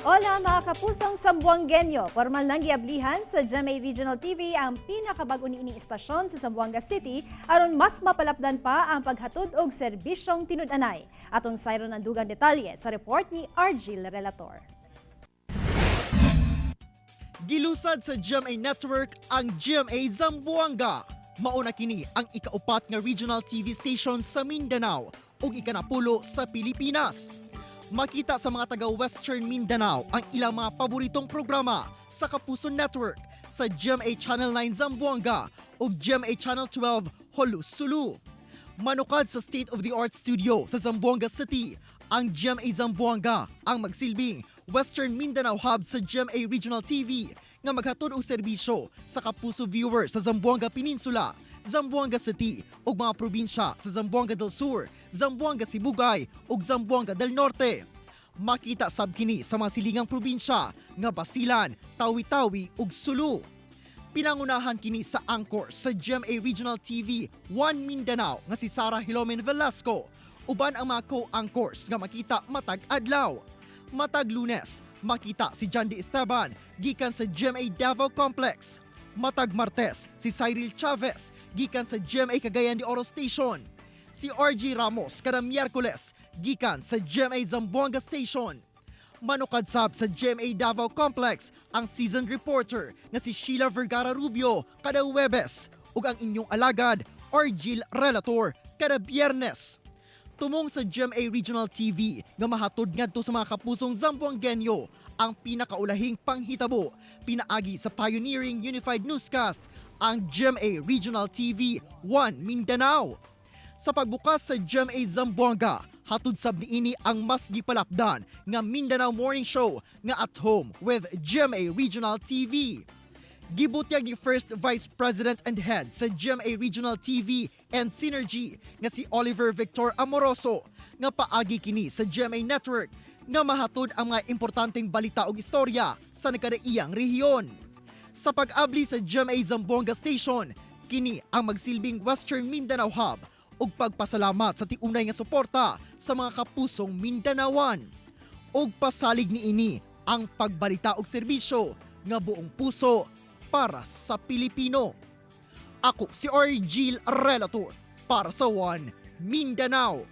Hola mga kapusong Sambuangenyo, formal nang giablihan sa GMA Regional TV ang pinakabago niini istasyon sa Zamboanga City aron mas mapalapdan pa ang paghatod og serbisyong tinud-anay. Aton sayro ng dugang detalye sa report ni Argil Relator. Gilusad sa GMA Network ang GMA Zamboanga. Mauna kini ang ikaupat nga regional TV station sa Mindanao ug ikanapulo sa Pilipinas. Makita sa mga taga-Western Mindanao ang ilang mga paboritong programa sa Kapuso Network sa GMA Channel 9 Zamboanga ug GMA Channel 12 Holu-Sulu. Manukad sa state-of-the-art studio sa Zamboanga City, ang GMA Zamboanga ang magsilbing Western Mindanao hub sa GMA Regional TV nga maghatod og serbisyo sa Kapuso viewers sa Zamboanga Peninsula, Zamboanga City ug mga probinsya sa Zamboanga del Sur, Zamboanga Sibugay ug Zamboanga del Norte. Makita sab kini sa mga silingang probinsya nga Basilan, Tawi-Tawi ug Sulu. Pinangunahan kini sa anchor sa GMA Regional TV 1 Mindanao nga si Sara Hilomen Velasco, uban ang mga co-anchors nga makita matag adlaw. Matag Lunes, makita si Jandy Esteban gikan sa GMA Davao Complex. Matag Martes, si Cyril Chavez gikan sa GMA Cagayan de Oro Station. Si RG Ramos kada Miyerkules gikan sa GMA Zamboanga Station. Manukad sab sa GMA Davao Complex ang seasoned reporter na si Sheila Vergara Rubio kada Huwebes ug ang inyong alagad Argil Relator kada Biyernes. Tumong sa GMA Regional TV nga mahatod ngadto sa mga kapusong Zamboangenyo ang pinakaulahing panghitabo pinaagi sa pioneering unified newscast ang GMA Regional TV 1 Mindanao. Sa pagbukas sa GMA Zamboanga, hatod sab niini ang mas gipalapdan nga Mindanao Morning Show nga At Home with GMA Regional TV. Gibutyag ni First Vice President and Head sa GMA Regional TV and Synergy nga si Oliver Victor Amoroso nga paagi kini sa GMA Network nga mahatod ang mga importanteng balita ug istorya sa nakadaiyang rehiyon. Sa pag-abli sa GMA Zamboanga Station, kini ang magsilbing Western Mindanao Hub ug pagpasalamat sa tiunay nga suporta sa mga kapusong Mindanaoan. Ug pasalig niini ang pagbalita og serbisyo nga buong puso para sa Pilipino. Ako si Argil Relator para sa One Mindanao.